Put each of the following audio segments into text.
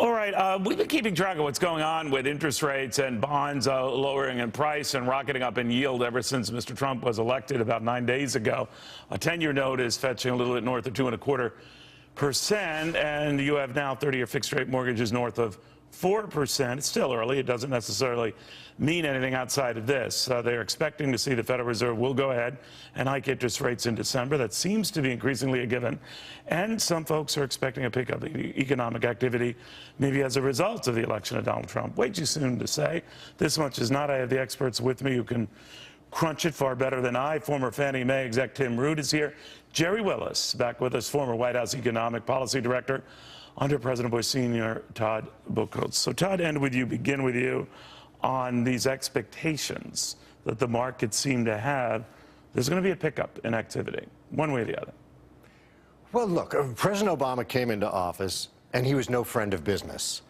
All right, we've been keeping track of what's going on with interest rates and bonds lowering in price and rocketing up in yield ever since Mr. Trump was elected about 9 days ago. A 10-year note is fetching a little bit north of 2.25%, and you have now 30-year fixed-rate mortgages north of 4%. It's still early. It doesn't necessarily mean anything outside of this. They're expecting to see the Federal Reserve will go ahead and hike interest rates in December. That seems to be increasingly a given. And some folks are expecting a pickup in economic activity, maybe as a result of the election of Donald Trump. Way too soon to say. This much is not. I have the experts with me who can crunch it far better than I. Former Fannie Mae exec Tim Rood is here. Jerry Willis, back with us, former White House Economic Policy Director under President Bush Sr., Todd Buchholz. So, Todd, begin with you on these expectations that the markets seem to have. There's going to be a pickup in activity, one way or the other. Well, look, President Obama came into office, and he was no friend of business.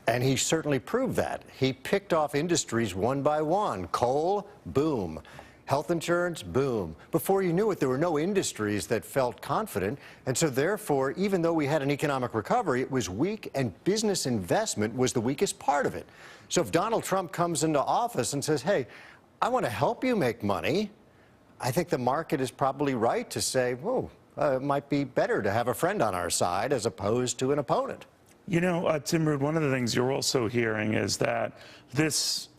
And he certainly proved that. He picked off industries one by one. Coal, boom. Health insurance, boom. Before you knew it, there were no industries that felt confident. And so therefore, even though we had an economic recovery, it was weak, and business investment was the weakest part of it. So if Donald Trump comes into office and says, hey, I want to help you make money, I think the market is probably right to say, whoa, it might be better to have a friend on our side as opposed to an opponent. You know, Tim Rood, one of the things you're also hearing is that this,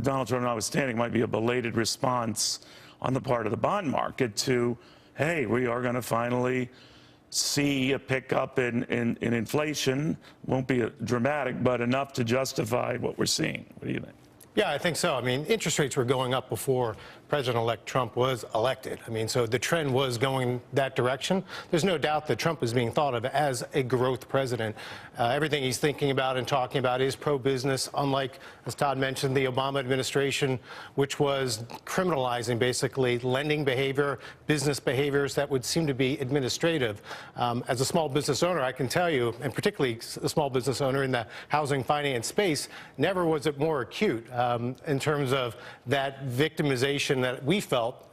Donald Trump notwithstanding, might be a belated response on the part of the bond market to, hey, we are going to finally see a pickup in inflation. Won't be dramatic, but enough to justify what we're seeing. What do you think? Yeah, I think so. I mean, interest rates were going up before President-elect Trump was elected. I mean, so the trend was going that direction. There's no doubt that Trump is being thought of as a growth president. Everything he's thinking about and talking about is pro-business, unlike, as Todd mentioned, the Obama administration, which was criminalizing basically lending behavior, business behaviors that would seem to be administrative. As a small business owner, I can tell you, and particularly a small business owner in the housing finance space, never was it more acute in terms of that victimization that we felt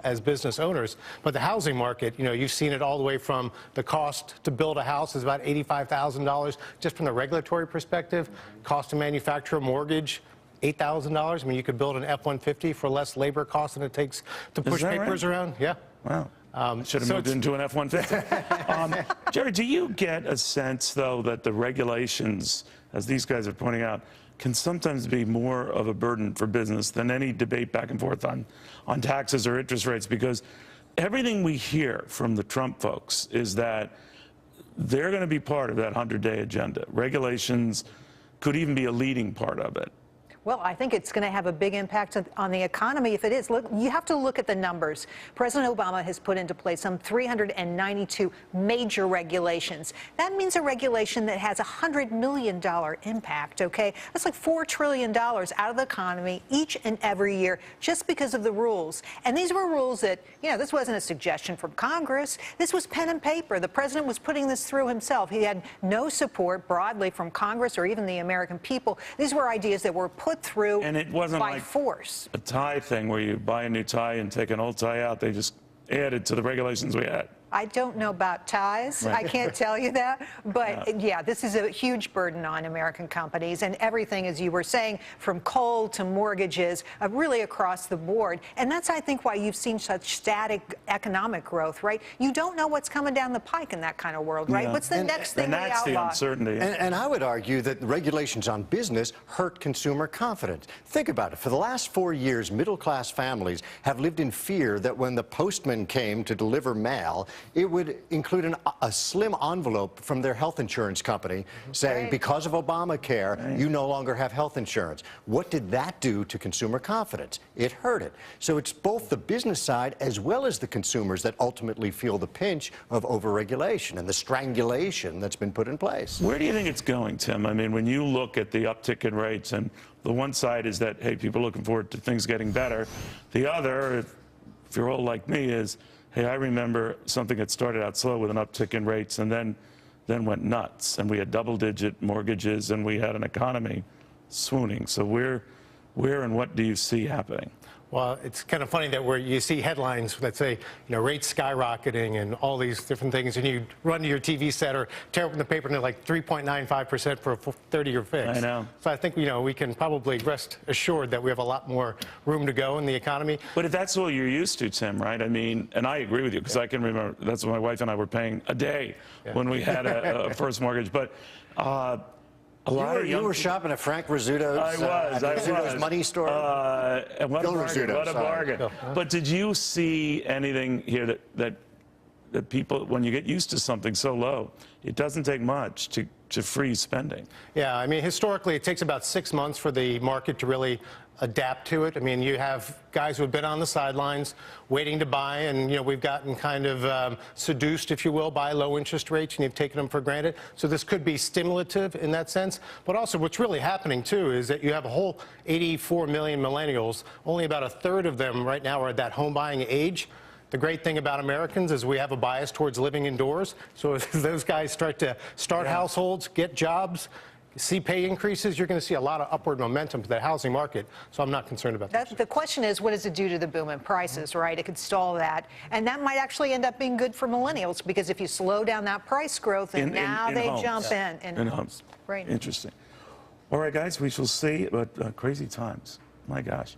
as business owners. But the housing market, you know, you've seen it all the way from the cost to build a house is about $85,000 just from the regulatory perspective. Cost to manufacture a mortgage, $8,000. I mean, you could build an F-150 for less labor costs than it takes to push papers around. Yeah. Wow. Should have moved into an F-150. Jerry, do you get a sense, though, that the regulations, as these guys are pointing out, can sometimes be more of a burden for business than any debate back and forth on taxes or interest rates? Because everything we hear from the Trump folks is that they're going to be part of that 100-day agenda. Regulations could even be a leading part of it. Well, I think it's going to have a big impact on the economy if it is. Look, you have to look at the numbers. President Obama has put into place some 392 major regulations. That means a regulation that has a $100 million impact, okay? That's like $4 trillion out of the economy each and every year just because of the rules. And these were rules that, you know, this wasn't a suggestion from Congress. This was pen and paper. The president was putting this through himself. He had no support broadly from Congress or even the American people. These were ideas that were put through and it wasn't by like force. A tie thing where you buy a new tie and take an old tie out. They just added to the regulations we had. I don't know about ties. Right. I can't tell you that. But yeah, this is a huge burden on American companies and everything, as you were saying, from coal to mortgages, really across the board. And that's, I think, why you've seen such static economic growth, right? You don't know what's coming down the pike in that kind of world, right? Yeah. What's the next thing we outlaw? And that's the uncertainty. And I would argue that regulations on business hurt consumer confidence. Think about it. For the last 4 years, middle-class families have lived in fear that when the postman came to deliver mail, it would include a slim envelope from their health insurance company saying, because of Obamacare, you no longer have health insurance. What did that do to consumer confidence? It hurt it. So it's both the business side as well as the consumers that ultimately feel the pinch of overregulation and the strangulation that's been put in place. Where do you think it's going, Tim? I mean, when you look at the uptick in rates, and the one side is that, hey, people are looking forward to things getting better. The other, if you're old like me, is, hey, I remember something that started out slow with an uptick in rates and then went nuts. And we had double-digit mortgages and we had an economy swooning. So where and what do you see happening? Well, it's kind of funny that where you see headlines that say, you know, rates skyrocketing and all these different things, and you run to your TV set or tear open the paper and they're like 3.95% for a 30-year fix. I know. So I think, you know, we can probably rest assured that we have a lot more room to go in the economy. But if that's all you're used to, Tim, right? I mean, and I agree with you, because I can remember that's what my wife and I were paying a day when we had a first mortgage. But a lot of You were shopping at Frank Rizzuto's, Rizzuto's money store? And what a Bill bargain, Rizzuto, what a sorry. bargain. But did you see anything here that people, when you get used to something so low, it doesn't take much to freeze spending? Yeah, I mean, historically, it takes about 6 months for the market to really adapt to it. I mean, you have guys who have been on the sidelines waiting to buy, and, you know, we've gotten kind of seduced, if you will, by low interest rates, and you've taken them for granted. So this could be stimulative in that sense. But also what's really happening, too, is that you have a whole 84 million millennials. Only about a third of them right now are at that home buying age. The great thing about Americans is we have a bias towards living indoors. So as those guys start households, get jobs, see pay increases, you're going to see a lot of upward momentum to the housing market. So I'm not concerned about that. The question is, what does it do to the boom in prices, right? It could stall that. And that might actually end up being good for millennials, because if you slow down that price growth, and now they jump in homes. Right. Interesting. All right, guys, we shall see. But crazy times. My gosh.